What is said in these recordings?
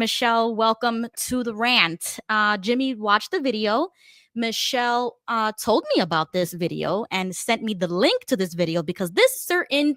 Michelle, welcome to the rant. Jimmy watched the video. Michelle told me about this video and sent me the link to this video because this certain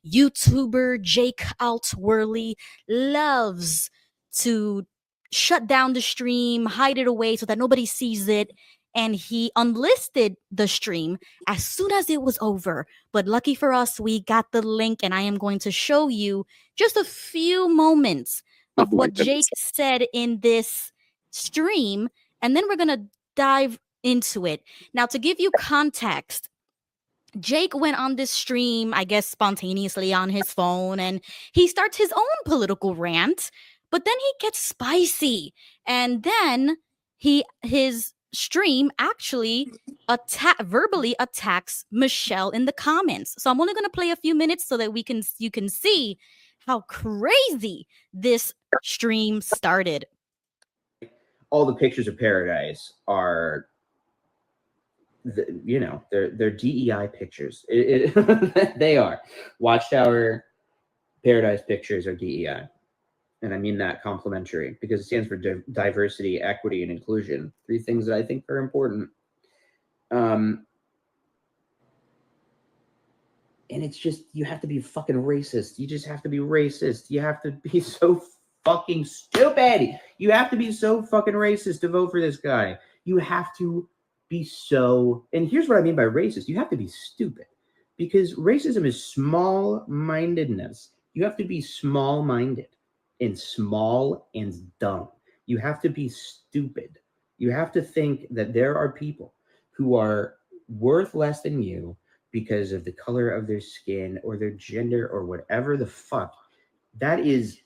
YouTuber, Jake Altworley, loves to shut down the stream, hide it away so that nobody sees it. And he unlisted the stream as soon as it was over. But lucky for us, we got the link, and I am going to show you just a few moments of what Jake said in this stream, and then we're going to dive into it. Now, to give you context, Jake went on this stream, I guess spontaneously on his phone, and he starts his own political rant, but then he gets spicy. And then his stream actually verbally attacks Michelle in the comments. So I'm only going to play a few minutes so that you can see how crazy this stream started. All the pictures of paradise are, they're DEI pictures. They are. Watchtower paradise pictures are DEI. And I mean that complimentary because it stands for diversity, equity, and inclusion. 3 things that I think are important. And it's just, you have to be fucking racist. You just have to be racist. You have to be so fucking stupid. You have to be so fucking racist to vote for this guy. You have to be so, and here's what I mean by racist. You have to be stupid because racism is small-mindedness. You have to be small-minded and small and dumb. You have to be stupid. You have to think that there are people who are worth less than you because of the color of their skin or their gender or whatever the fuck. That is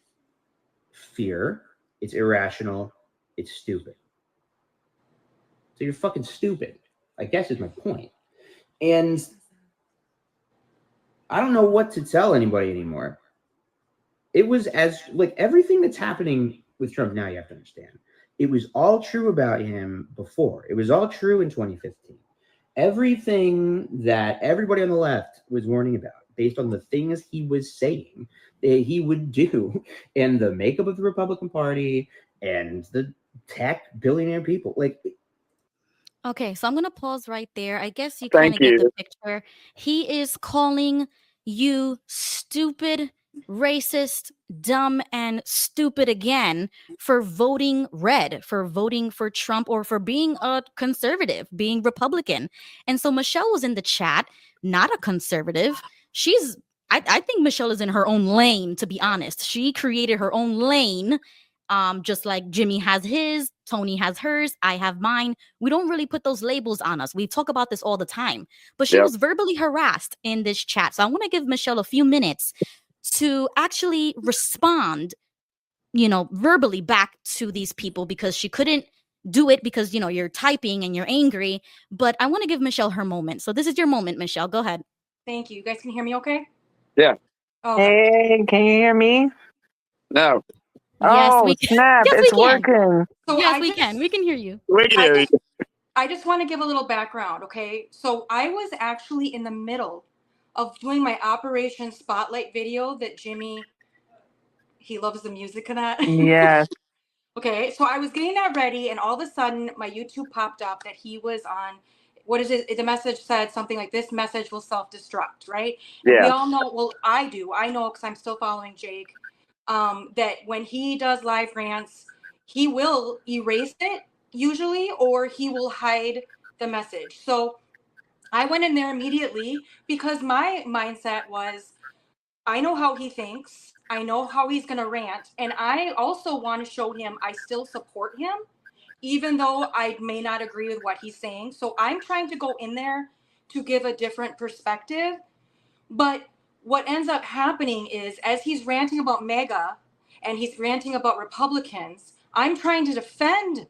fear. It's irrational. It's stupid. So you're fucking stupid, I guess is my point. And I don't know what to tell anybody anymore. It was everything that's happening with Trump now, you have to understand. It was all true about him before. It was all true in 2015. Everything that everybody on the left was warning about, based on the things he was saying that he would do, and the makeup of the Republican Party and the tech billionaire people. Okay, so I'm going to pause right there. I guess you kind of get the picture. He is calling you stupid, racist, dumb, and stupid again for voting red, for voting for Trump, or for being a conservative, being Republican. And so Michelle was in the chat, not a conservative. I think Michelle is in her own lane, to be honest. She created her own lane, just like Jimmy has his, Tony has hers, I have mine. We don't really put those labels on us. We talk about this all the time. But she was verbally harassed in this chat. So I want to give Michelle a few minutes to actually respond, verbally back to these people, because she couldn't do it because, you're typing and you're angry. But I want to give Michelle her moment. So this is your moment, Michelle. Go ahead. Thank you. You guys can hear me okay? Yeah. Oh. Hey, can you hear me? No. Yes, we can. Snap, yes, it's we can. working. So yes, we can. We can hear you. We can hear you. I just want to give a little background, okay? So I was actually in the middle of doing my Operation Spotlight video that Jimmy, he loves the music of that. Yes. Okay, so I was getting that ready, and all of a sudden my YouTube popped up that he was on, what is it? The message said something like, this message will self-destruct, right? Yeah. We all know, well, I know because I'm still following Jake, that when he does live rants, he will erase it usually, or he will hide the message. So I went in there immediately because my mindset was, I know how he thinks. I know how he's going to rant. And I also want to show him I still support him, even though I may not agree with what he's saying. So I'm trying to go in there to give a different perspective. But what ends up happening is, as he's ranting about MAGA and he's ranting about Republicans, I'm trying to defend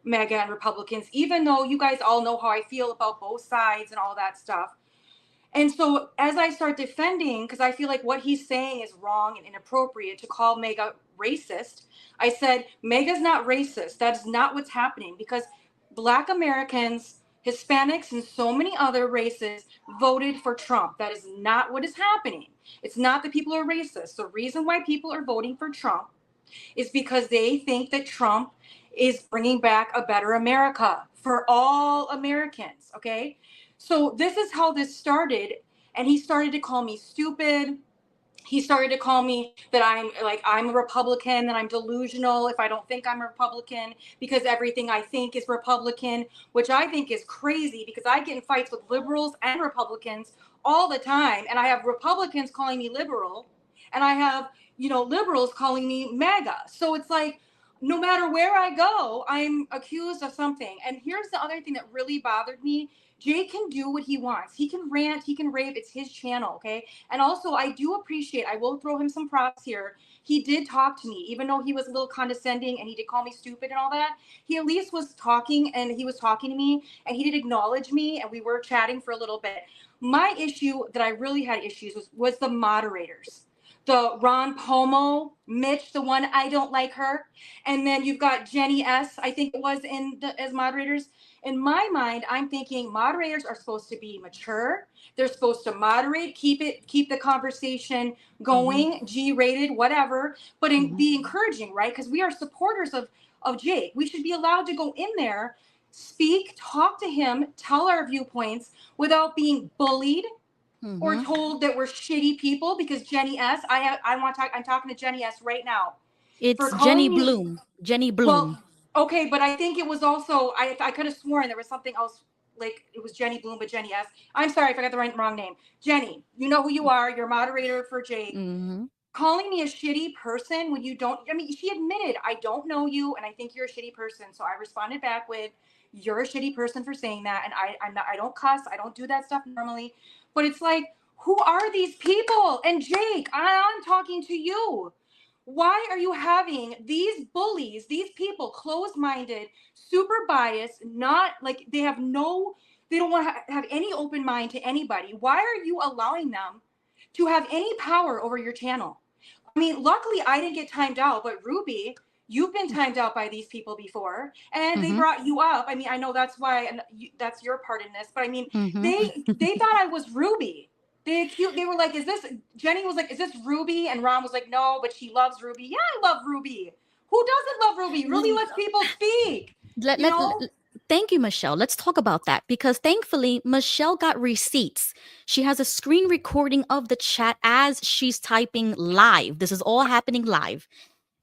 MAGA and Republicans, even though you guys all know how I feel about both sides and all that stuff. And so as I start defending, because I feel like what he's saying is wrong and inappropriate to call MAGA racist, I said, MAGA's not racist. That is not what's happening, because Black Americans, Hispanics, and so many other races voted for Trump. That is not what is happening. It's not that people are racist. The reason why people are voting for Trump is because they think that Trump is bringing back a better America for all Americans. Okay. So this is how this started. And he started to call me stupid. He started to call me that I'm a Republican, that I'm delusional if I don't think I'm a Republican because everything I think is Republican, which I think is crazy because I get in fights with liberals and Republicans all the time. And I have Republicans calling me liberal and I have, liberals calling me MAGA. So it's like, no matter where I go, I'm accused of something. And here's the other thing that really bothered me. Jay can do what he wants. He can rant, he can rave. It's his channel, okay? And also, I do appreciate, I will throw him some props here. He did talk to me, even though he was a little condescending and he did call me stupid and all that. He at least was talking and he was talking to me and he did acknowledge me and we were chatting for a little bit. My issue that I really had issues was the moderators. The Ron Pomo, Mitch, the one I don't like her. And then you've got Jenny S., I think it was as moderators. In my mind, I'm thinking moderators are supposed to be mature. They're supposed to moderate, keep the conversation going, G-rated, whatever, but be encouraging, right? Because we are supporters of Jake. We should be allowed to go in there, speak, talk to him, tell our viewpoints without being bullied or told that we're shitty people. Because Jenny S., I'm talking to Jenny S. right now. It's Jenny Bloom. Jenny Bloom. Well, okay, but I think it was also, I could have sworn there was something else, like it was Jenny Bloom, but Jenny S. I'm sorry if I got the wrong name. Jenny, you know who you are. You're a moderator for Jake. Calling me a shitty person when you don't, she admitted, I don't know you and I think you're a shitty person. So I responded back with, you're a shitty person for saying that. And I don't cuss. I don't do that stuff normally. But it's like, who are these people? And Jake, I'm talking to you. Why are you having these bullies, these people, closed-minded, super biased, not like they don't want to have any open mind to anybody. Why are you allowing them to have any power over your channel? I mean, luckily I didn't get timed out, but Ruby, you've been timed out by these people before and they brought you up. I mean, I know that's why, and that's your part in this, but I mean, they thought I was Ruby. They were like, Jenny was like, is this Ruby? And Ron was like, no, but she loves Ruby. Yeah, I love Ruby. Who doesn't love Ruby? Ruby lets people speak. Thank you, Michelle. Let's talk about that because thankfully, Michelle got receipts. She has a screen recording of the chat as she's typing live. This is all happening live.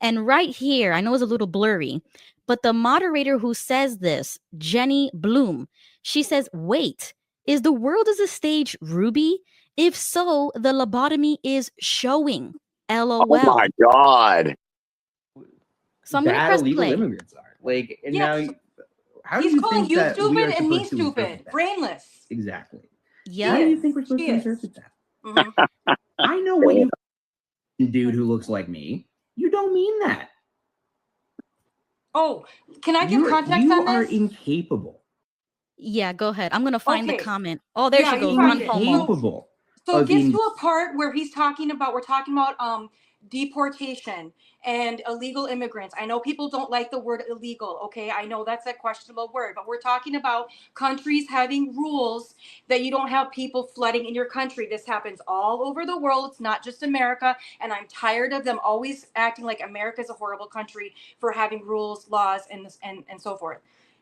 And right here, I know it's a little blurry, but the moderator who says this, Jenny Bloom, she says, wait, is the world as a stage, Ruby? If so, the lobotomy is showing. LOL. Oh my God. So I'm going to press illegal play. Immigrants are. Like, and yes. now, how he's do you calling think you that stupid and me stupid, brainless. Exactly. Yeah. Why do you think we're supposed to interpret that? I know when you dude who looks like me, you don't mean that. Oh, can I give context on this? You are incapable. Yeah, go ahead. I'm going to find the comment. Oh, there she goes. Incapable. So it gets to a part where we're talking about deportation and illegal immigrants. I know people don't like the word illegal, okay? I know that's a questionable word, but we're talking about countries having rules that you don't have people flooding in your country. This happens all over the world. It's not just America, and I'm tired of them always acting like America's a horrible country for having rules, laws, and so forth.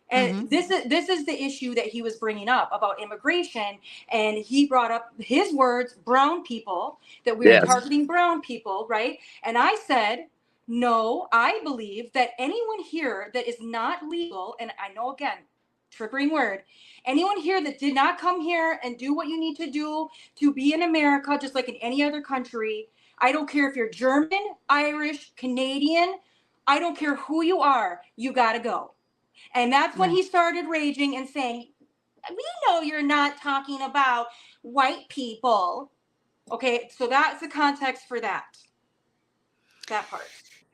And this is the issue that he was bringing up about immigration. And he brought up his words, brown people, that we were targeting brown people, right? And I said, no, I believe that anyone here that is not legal, and I know, again, triggering word, anyone here that did not come here and do what you need to do to be in America, just like in any other country, I don't care if you're German, Irish, Canadian, I don't care who you are, you got to go. And that's when he started raging and saying, we know you're not talking about white people. Okay, so that's the context for that part.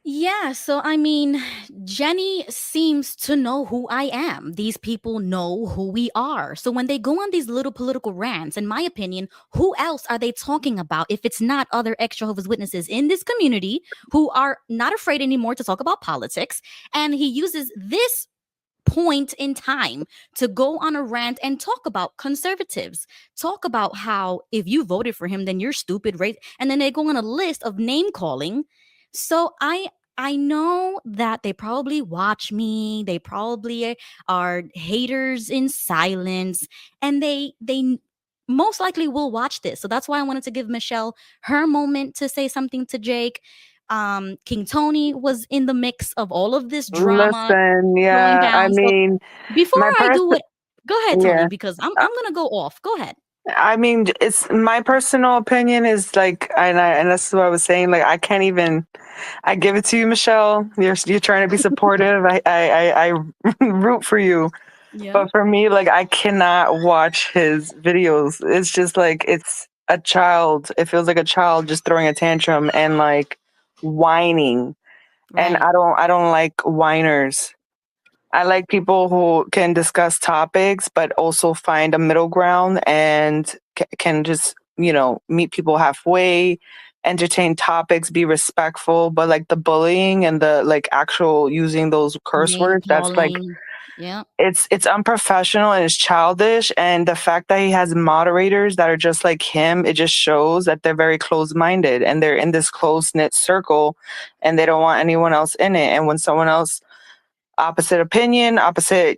Yeah, so I mean, Jenny seems to know who I am. These people know who we are. So when they go on these little political rants, in my opinion, who else are they talking about if it's not other ex-Jehovah's Witnesses in this community who are not afraid anymore to talk about politics? And he uses this point in time to go on a rant and talk about conservatives, talk about how if you voted for him, then you're stupid, right? And then they go on a list of name calling. So I I know that they probably watch me. They probably are haters in silence, and they most likely will watch this. So that's why I wanted to give Michelle her moment to say something to Jake. King Tony was in the mix of all of this drama Listen, going yeah, I down. So mean, before my I do person, what, go ahead, Tony, yeah. because Uh, I'm gonna go off. Go ahead. I mean, it's my personal opinion is like, and that's what I was saying. Like, I can't even. I give it to you, Michelle. You're trying to be supportive. I root for you. Yeah. But for me, like, I cannot watch his videos. It's just like it's a child. It feels like a child just throwing a tantrum and like whining. And Right. I don't like whiners. I like people who can discuss topics, but also find a middle ground and can just, meet people halfway, entertain topics, be respectful. But like the bullying and the like actual using those curse Name words, that's like calling. Yeah. it's unprofessional and it's childish. And the fact that he has moderators that are just like him, it just shows that they're very close minded and they're in this close knit circle and they don't want anyone else in it. And when someone else opposite opinion, opposite,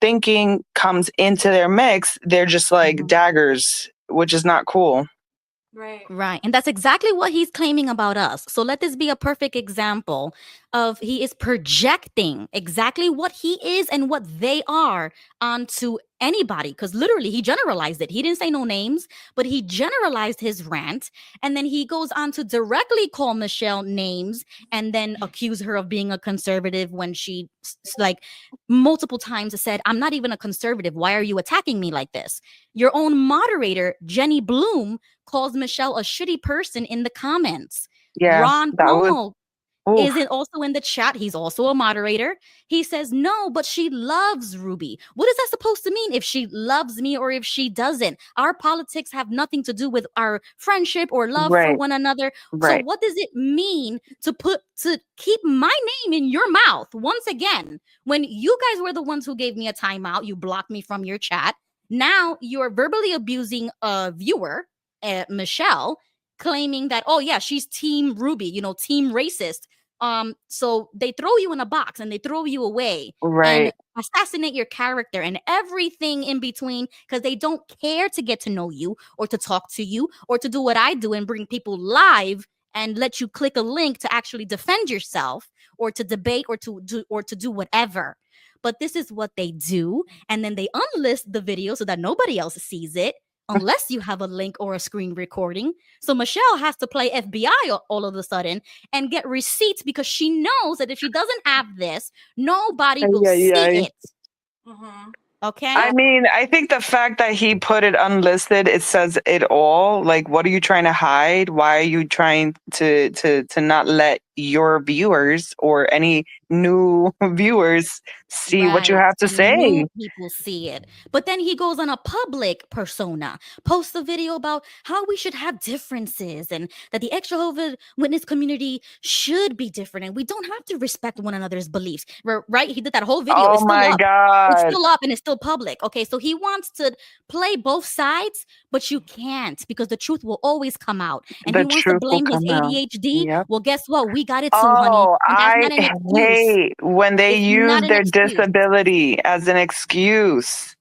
thinking comes into their mix, they're just like Mhm. daggers, which is not cool. Right. Right. And that's exactly what he's claiming about us. So let this be a perfect example of he is projecting exactly what he is and what they are onto anybody. Because literally, he generalized it. He didn't say no names, but he generalized his rant. And then he goes on to directly call Michelle names and then accuse her of being a conservative when she, like, multiple times said, I'm not even a conservative. Why are you attacking me like this? Your own moderator, Jenny Bloom, calls Michelle a shitty person in the comments. Yeah, Ron that was Pomo oof. isn't also in the chat. He's also a moderator. He says, no, but she loves Ruby. What is that supposed to mean if she loves me or if she doesn't? Our politics have nothing to do with our friendship or love for Right, one another. So right. what does it mean to keep my name in your mouth once again? When you guys were the ones who gave me a timeout, you blocked me from your chat. Now you're verbally abusing a viewer, Michelle, claiming that, oh yeah, she's team Ruby, team racist. So they throw you in a box and they throw you away and Right, assassinate your character and everything in between because they don't care to get to know you or to talk to you or to do what I do and bring people live and let you click a link to actually defend yourself or to debate or to do whatever. But this is what they do, and then they unlist the video so that nobody else sees it unless you have a link or a screen recording. So Michelle has to play FBI all of a sudden and get receipts because she knows that if she doesn't have this, nobody will yeah, see yeah. it. Mm-hmm. Okay? I mean, I think the fact that he put it unlisted, it says it all. Like, what are you trying to hide? Why are you trying to not let your viewers or any new viewers see what you Right. have to New say? people see it. But then he goes on a public persona, posts a video about how we should have differences and that the extra witness community should be different and we don't have to respect one another's beliefs. Right? He did that whole video. Oh It's still my up. It's God. still up and it's still public. Okay. So he wants to play both sides, but you can't because the truth will always come out. And he The wants to truth will blame his come out. ADHD. Yep. Well, guess what? We got it too, honey. Oh, And that's I not an excuse. hate when they It's not use an their excuse. disability as an excuse.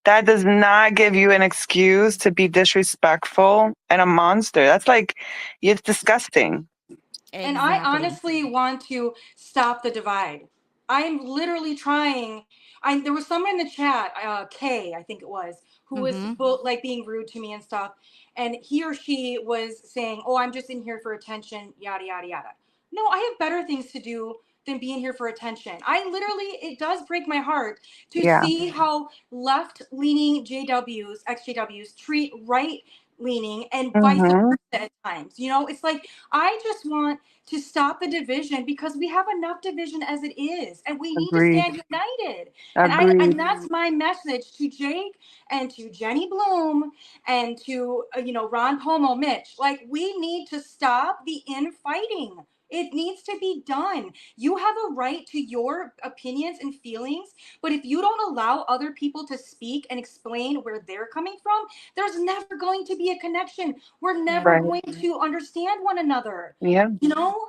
That does not give you an excuse to be disrespectful and a monster. That's like, it's disgusting. And I Exactly. honestly want to stop the divide. I'm literally trying. There was someone in the chat, Kay, I think it was, who was Mm-hmm. like being rude to me and stuff, and he or she was saying, "Oh, I'm just in here for attention, yada yada yada." No, I have better things to do than being here for attention. I literally, it does break my heart to Yeah. see how left-leaning JWs, XJWs treat right-leaning and vice Mm-hmm. versa at times. It's like I just want to stop the division because we have enough division as it is and we need to Agreed. stand united. And Agreed. that's my message to Jake and to Jenny Bloom and to Ron Pomo, Mitch. Like, we need to stop the infighting. It needs to be done. You have a right to your opinions and feelings, but if you don't allow other people to speak and explain where they're coming from, there's never going to be a connection. We're Yeah. never Right. going to understand one another. Yeah. You know?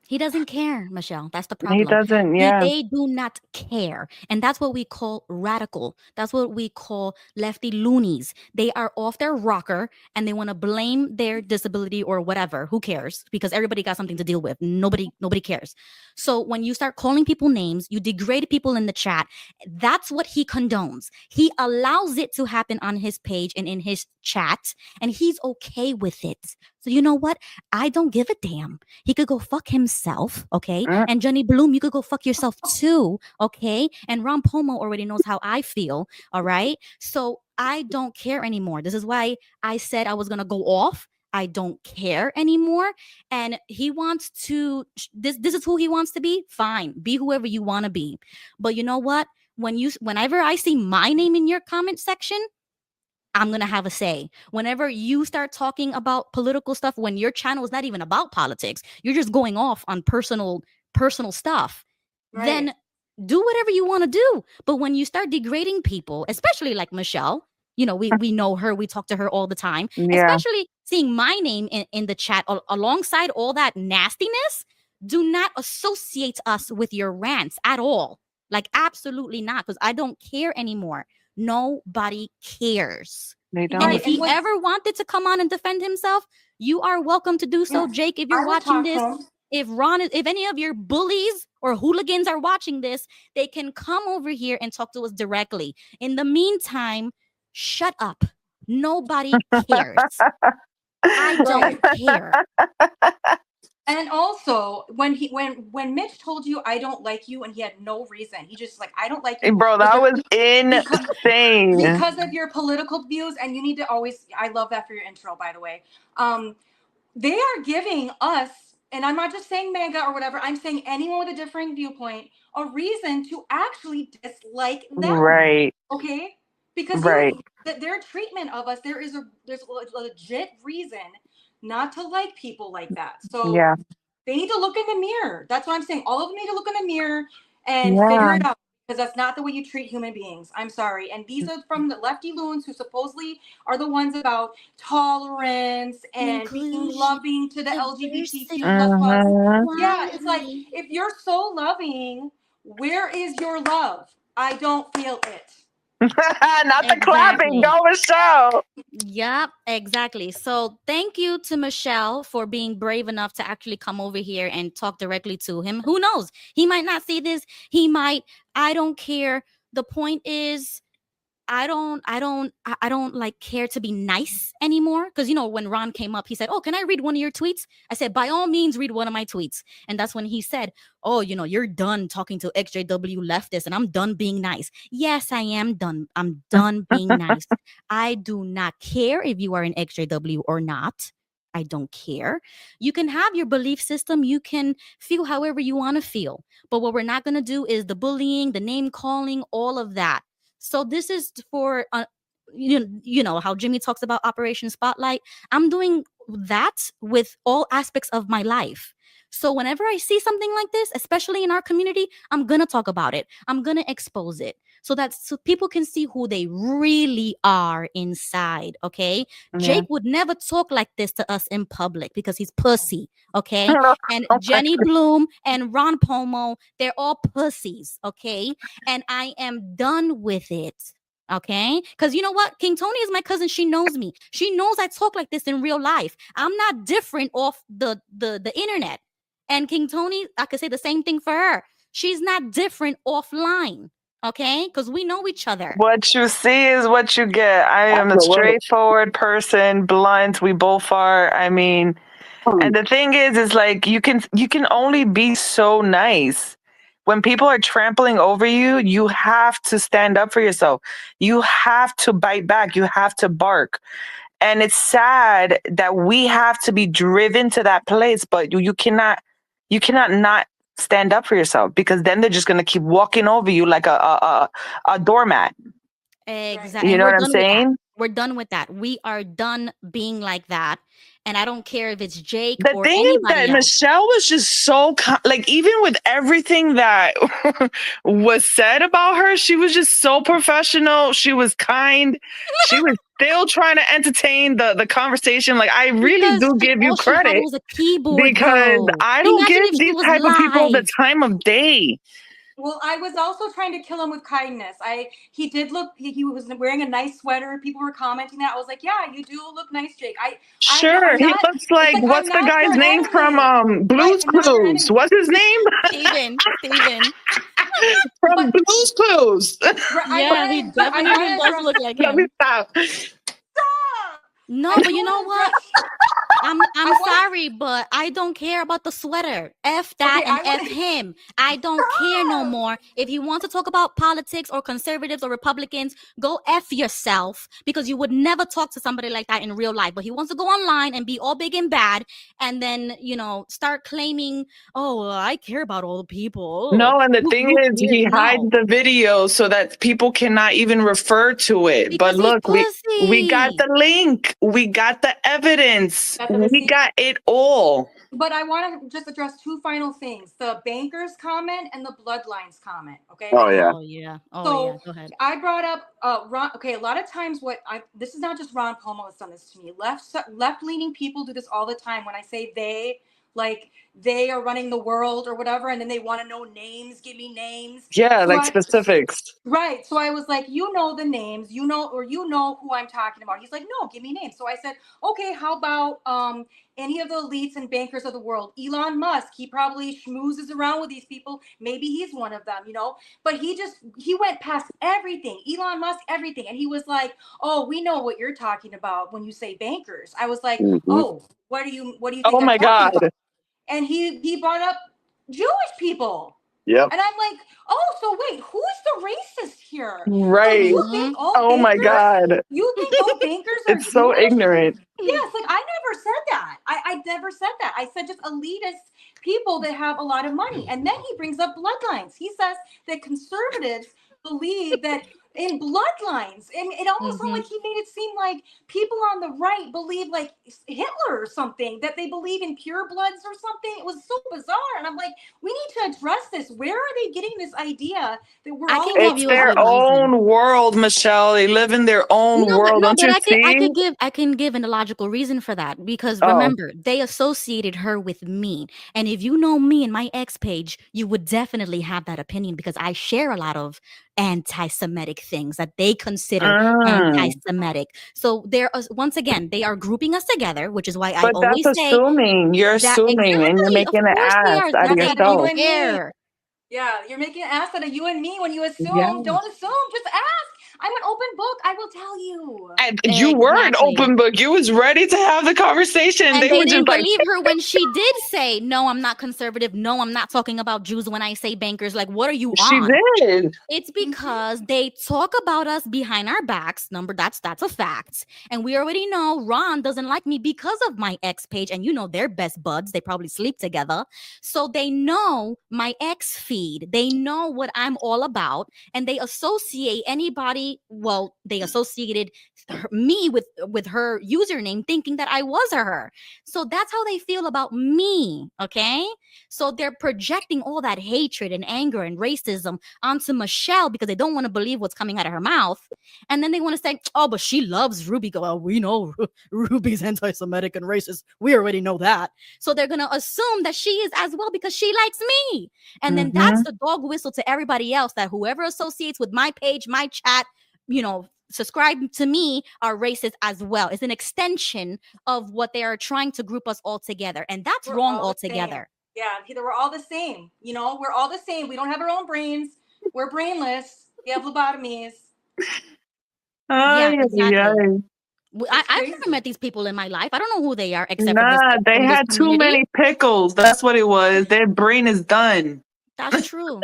He doesn't care, Michelle. That's the He problem. doesn't. Yeah. They do not care. And that's what we call radical. That's what we call lefty loonies. They are off their rocker and they want to blame their disability or whatever. Who cares? Because everybody got something to deal with. Nobody cares. So when you start calling people names, you degrade people in the chat. That's what he condones. He allows it to happen on his page and in his chat, and he's okay with it. So you know what? I don't give a damn. He could go fuck himself, okay? Mm. And Jenny Bloom, you could go fuck yourself too, okay? And Ron Pomo already knows how I feel, all right? So I don't care anymore. This is why I said I was gonna go off. I don't care anymore. And he wants to this is who he wants to be. Fine. Be whoever you want to be. But you know what? Whenever I see my name in your comment section, I'm going to have a say. Whenever you start talking about political stuff, when your channel is not even about politics, you're just going off on personal stuff, Right. then do whatever you want to do. But when you start degrading people, especially like Michelle, we know her, we talk to her all the time, Yeah. especially seeing my name in the chat alongside all that nastiness, do not associate us with your rants at all. Like, absolutely not, because I don't care anymore. Nobody cares. They And don't. if he ever wanted to come on and defend himself, you are welcome to do so. Yes, Jake, if I you're would watching talk this, to him. if any of your bullies or hooligans are watching this, they can come over here and talk to us directly. In the meantime, shut up. Nobody cares. I don't care. And also, when Mitch told you I don't like you, and he had no reason, he just like, I don't like you, Bro, that was insane. because of your political views. And you need to always, I love that for your intro, by the way. They are giving us, and I'm not just saying MAGA or whatever, I'm saying anyone with a differing viewpoint, a reason to actually dislike them. Right. Okay? Because Right. their treatment of us, there's a legit reason not to like people like that. So Yeah. they need to look in the mirror. That's what I'm saying. All of them need to look in the mirror and Yeah. figure it out, because that's not the way you treat human beings. I'm sorry. And these are from the lefty loons who supposedly are the ones about tolerance and being Inclusion, loving to the diversity. LGBTQ++. Mhm. Yeah, it's like, if you're so loving, where is your love? I don't feel it. Not the clapping. Go, Michelle. Yep, exactly. So thank you to Michelle for being brave enough to actually come over here and talk directly to him. Who knows? He might not see this. He might. I don't care. The point is, I don't like care to be nice anymore. Because when Ron came up, he said, "Oh, can I read one of your tweets?" I said, "By all means, read one of my tweets." And that's when he said, "Oh, you're done talking to XJW leftists, and I'm done being nice." Yes, I am done. I'm done being nice. I do not care if you are an XJW or not. I don't care. You can have your belief system. You can feel however you want to feel. But what we're not going to do is the bullying, the name calling, all of that. So this is for you know how Jimmy talks about Operation Spotlight. I'm doing that with all aspects of my life. So whenever I see something like this, especially in our community, I'm gonna talk about it. I'm gonna expose it so people can see who they really are inside. Okay, Yeah. Jake would never talk like this to us in public because he's pussy. Okay, and Jenny Bloom and Ron Pomo, they're all pussies. Okay, and I am done with it. Okay, because you know what, King Tony is my cousin. She knows me. She knows I talk like this in real life. I'm not different off the internet. And King Tony, I could say the same thing for her. She's not different offline. Okay, because we know each other. What you see is what you get. I am a straightforward person, blunt. We both are. I mean, and the thing is like you can only be so nice. When people are trampling over you, you have to stand up for yourself. You have to bite back. You have to bark. And it's sad that we have to be driven to that place, but you cannot not stand up for yourself, because then they're just going to keep walking over you like a doormat. Exactly. You know what I'm saying? We're done with that. We are done being like that. And I don't care if it's Jake The or thing anybody is that else. Michelle was just so like, even with everything that was said about her, she was just so professional. She was kind. She was still trying to entertain the conversation. Like, I really do give you all she had credit was a keyboard, because though. I don't Imagine give if she these was type of people the live. time of day. Well, I was also trying to kill him with kindness. He did look. He was wearing a nice sweater. People were commenting that. I was like, yeah, you do look nice, Jake. I'm Sure, he not. looks It's like, like what's I'm the not guy's your name from enemy. Right, Blue's I'm not your Clues? enemy. What's his name? Steven. From But Blue's Clues. Yeah, he definitely does look like Let me him. stop. Stop! No, I but you know want to what? address. I'm I want. sorry, but I don't care about the sweater. F that Okay, and I F want. him. I don't care no Stop! more. If you want to talk about politics or conservatives or Republicans, go F yourself because you would never talk to somebody like that in real life. But he wants to go online and be all big and bad and then, start claiming, oh, I care about all the people. Oh, No, and the thing who is, cares? he hides No, the video so that people cannot even refer to it. But because he's look, we got pussy. the link, we got the evidence, That's the we receipt. got it all. But I want to just address two final things: the bankers comment and the bloodlines comment. Okay. Oh yeah. Oh yeah. So Go ahead. I brought up Ron. Okay, a lot of times this is not just Ron Pomo has done this to me. Left leaning people do this all the time. When I say they, like they are running the world or whatever, and then they want to know names. Give me names. Yeah, So like specifics. right. So I was like, you know the names, or you know who I'm talking about. He's like, no, give me names. So I said, okay, how about any of the elites and bankers of the world? Elon Musk, he probably schmoozes around with these people. Maybe he's one of them, But he went past everything. Elon Musk, everything. And he was like, oh, we know what you're talking about when you say bankers. I was like, Mhm. oh, what do you Oh think I'm my talking God. about? And he brought up Jewish people. Yep. And I'm like, oh, so wait, who's the racist here? So Right. you think all Oh my bankers? God. You think all bankers are It's so Jewish? ignorant. Yes, like I never said that. I never said that. I said just elitist people that have a lot of money. And then he brings up bloodlines. He says that conservatives believe that in bloodlines, and it almost sounded like he made it seem like people on the right believe like Hitler or something, that they believe in pure bloods or something. It was so bizarre. And I'm like, we need to address this. Where are they getting this idea that we're I all can give about It's you a their good reason. own world, Michelle. They live in their own world. Don't you see? I can give an illogical reason for that because Oh. remember they associated her with me, and if you know me and my ex page, you would definitely have that opinion because I share a lot of anti-Semitic things that they consider anti-Semitic. So once again they are grouping us together, which is why I But that's always say assuming. You're that assuming and you're exactly. Of making an course they ass are. out of That's They out of you yourself. don't and me. care. Yeah, you're making an ass out of you and me when you Yeah. assume. Don't assume, just ask. I'm an open book. I will tell you. And you were an Exactly. open book. You was ready to have the conversation. And They they were just didn't like, believe her when she did say, no, I'm not conservative. No, I'm not talking about Jews when I say bankers. Like, what are you she on? did. It's because they talk about us behind our backs. That's a fact. And we already know Ron doesn't like me because of my ex page. And they're best buds. They probably sleep together. So they know my ex feed. They know what I'm all about. And they associate anybody. Well, they associated me with her username thinking that I was her. So that's how they feel about me. Okay. So they're projecting all that hatred and anger and racism onto Michelle because they don't want to believe what's coming out of her mouth. And then they want to say, oh, but she loves Ruby. Go, well, we know Ruby's anti-Semitic and racist. We already know that. So they're going to assume that she is as well because she likes me. And then that's the dog whistle to everybody else that whoever associates with my page, my chat, subscribe to me are racist as well. It's an extension of what they are trying to group us all together. And that's wrong altogether. Yeah, we're all the same. We're all the same. We don't have our own brains. We're brainless. We have lobotomies. Yeah, exactly. It's I've crazy. never met these people in my life. I don't know who they are except Nah, they from this had too community. many pickles. That's what it was. Their brain is done. That's true.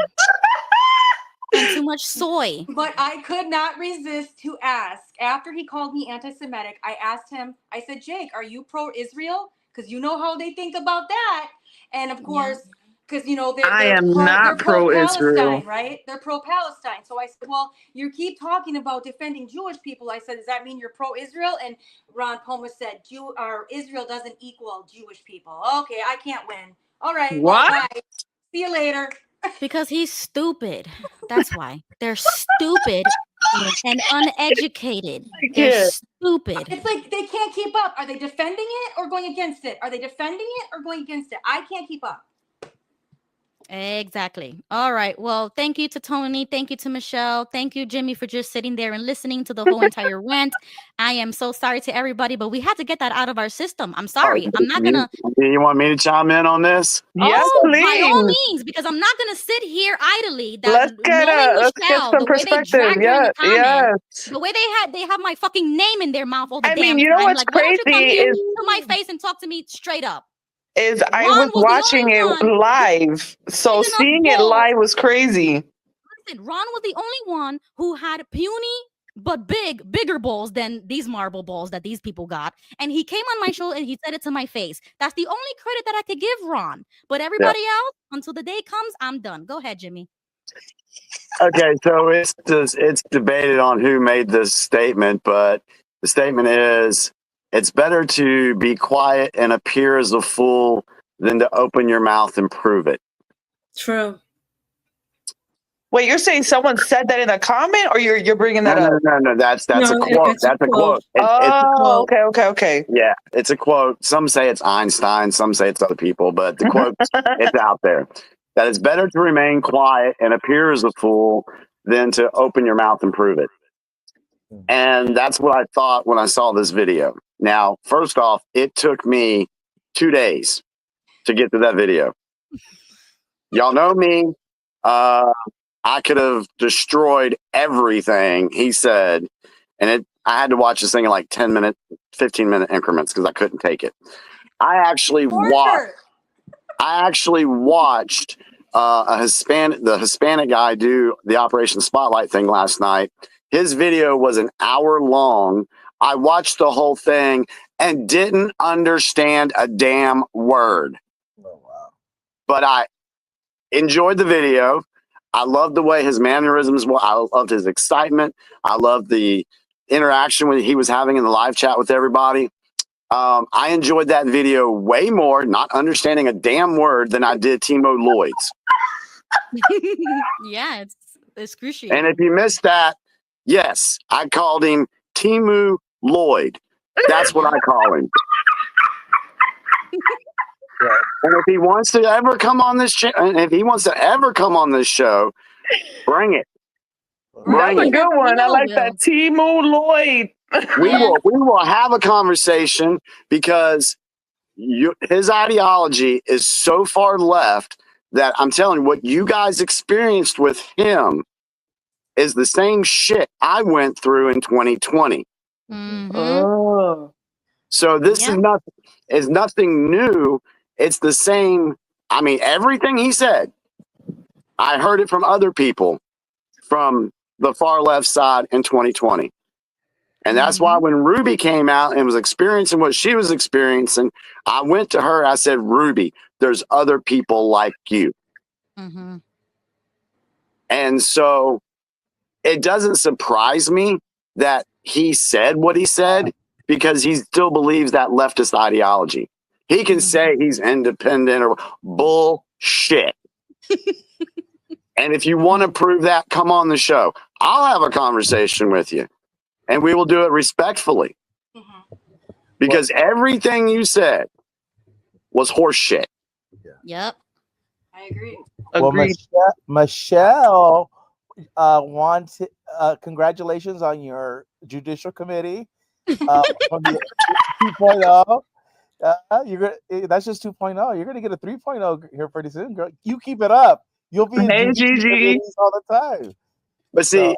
And too much soy. But I could not resist to ask. After he called me anti-Semitic, I asked him, I said, Jake, are you pro-Israel? Because you know how they think about that. And of course, because I am not pro-Palestine, right? They're pro-Palestine. So I said, well, you keep talking about defending Jewish people. I said, does that mean you're pro-Israel? And Ron Palmer said, Israel doesn't equal Jewish people. Okay, I can't win. All right, What? well, bye. See you later. Because he's stupid. That's why. They're stupid. and uneducated. They're can't. stupid. It's like they can't keep up. Are they defending it or going against it? Are they defending it or going against it? I can't keep up. Exactly. All right. Well, thank you to Tony. Thank you to Michelle. Thank you, Jimmy, for just sitting there and listening to the whole entire rant. I am so sorry to everybody, but we had to get that out of our system. I'm sorry. I'm not gonna. You want me to chime in on this? Yes, By all please. means, because I'm not gonna sit here idly. Let's get Knowing let's get Michelle, some the way they perspective. dragged her in the comments, Yes. the way they have my fucking name in their mouth all the I damn mean, you know time. what's Like, why don't you come crazy here is to my face and talk to me straight up? I Ron was was the watching only it one live, so big enough seeing it balls. live was crazy. Listen, Ron was the only one who had puny but bigger balls than these marble balls that these people got. And he came on my show and he said it to my face. That's the only credit that I could give Ron. But everybody else, until the day comes, I'm done. Go ahead, Jimmy. Okay, so it's debated on who made this statement, but the statement is it's better to be quiet and appear as a fool than to open your mouth and prove it. True. Wait, you're saying someone said that in a comment, or you're bringing that up? No. That's No, a quote. it's a That's a quote. quote. Okay. Yeah, it's a quote. Some say it's Einstein, some say it's other people, but the quote it's out there. That it's better to remain quiet and appear as a fool than to open your mouth and prove it. And that's what I thought when I saw this video. Now, first off, it took me 2 days to get to that video. Y'all know me. I could have destroyed everything he said, and I had to watch this thing in like 10-minute, 15-minute increments because I couldn't take it. I actually watched the Hispanic guy do the Operation Spotlight thing last night. His video was an hour long. I watched the whole thing and didn't understand a damn word. Oh, wow. But I enjoyed the video. I loved the way his mannerisms were. I loved his excitement. I loved the interaction he was having in the live chat with everybody. I enjoyed that video way more, not understanding a damn word, than I did Timo Lloyd's. Yeah, it's excruciating. And if you missed that, yes, I called him Timu Lloyd. That's what I call him. And if he wants to ever come on this show, bring it. That's a You good one. I like Will. that. Timo Lloyd. We will have a conversation because his ideology is so far left that I'm telling you, what you guys experienced with him is the same shit I went through in 2020. Mhm. Oh. So this is nothing new. It's the same. I mean, everything he said, I heard it from other people from the far left side in 2020. And that's why when Ruby came out and was experiencing what she was experiencing, I went to her. I said, Ruby, there's other people like you. Mm-hmm. And so it doesn't surprise me that he said what he said because he still believes that leftist ideology. He can say he's independent or bullshit. And if you want to prove that, come on the show. I'll have a conversation with you. And we will do it respectfully. Because everything you said was horse shit. Yep. I agree. Well, Michelle wanted congratulations on your judicial committee on the 2.0. That's just 2.0. You're gonna get a 3.0 here pretty soon, girl. You keep it up. You'll be in judicial committees all the time. But see,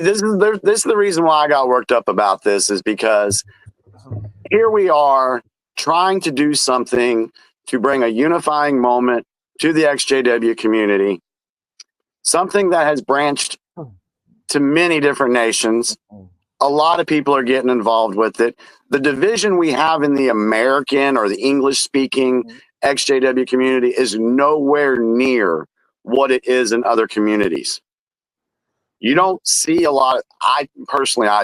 this is the reason why I got worked up about this is because here we are trying to do something to bring a unifying moment to the XJW community, something that has branched to many different nations. A lot of people are getting involved with it. The division we have in the American or the English speaking XJW community is nowhere near what it is in other communities. You don't see a lot. I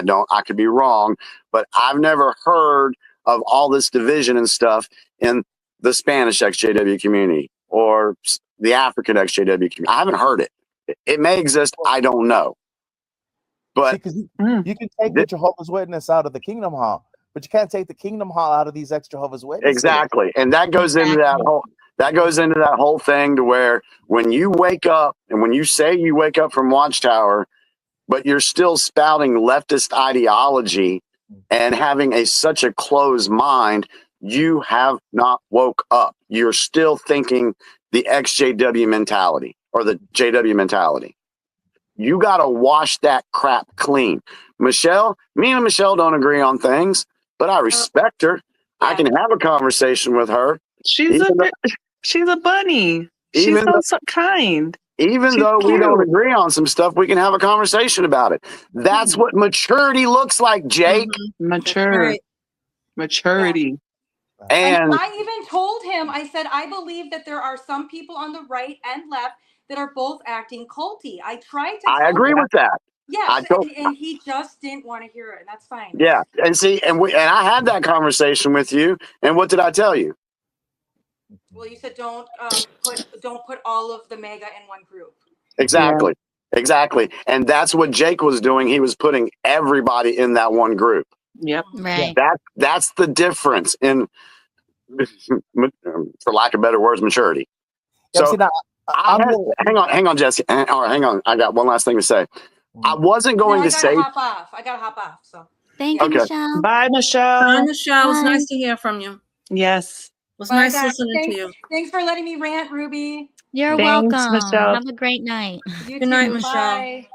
don't. I could be wrong, but I've never heard of all this division and stuff in the Spanish XJW community or the African XJW community. I haven't heard it. It may exist. I don't know. But because you can take the Jehovah's Witness out of the Kingdom Hall, but you can't take the Kingdom Hall out of these ex-Jehovah's Witnesses. exactly, and that goes into that whole thing to where when you wake up and when you say you wake up from Watchtower, but you're still spouting leftist ideology and having such a closed mind, you have not woke up. You're still thinking the ex-JW mentality or the JW mentality. You got to wash that crap clean. Michelle, me and Michelle don't agree on things, but I respect her. Yeah. I can have a conversation with her. She's a bunny. She's so kind. Even though we don't agree on some stuff, we can have a conversation about it. That's what maturity looks like, Jake. Maturity. And I even told him, I said, I believe that there are some people on the right and left that are both acting culty. I tried to I agree with that. Yes, and he just didn't want to hear it, and that's fine. Yeah, and see, and I had that conversation with you, and what did I tell you? Well, you said don't put all of the MAGA in one group. Exactly, exactly, and that's what Jake was doing. He was putting everybody in that one group. Yep, right. That's the difference in, for lack of better words, maturity. Yeah, So see, now, hang on, Jesse. Hang on. I got one last thing to say. I wasn't going to say. I gotta hop off. So Thank you, Michelle. Bye, Michelle. Bye, Michelle. It was nice to hear from you. Yes. It was nice listening thanks, to you. Thanks for letting me rant, Ruby. You're Thanks, welcome. Michelle. Have a great night. You Good night, too. Michelle. Bye.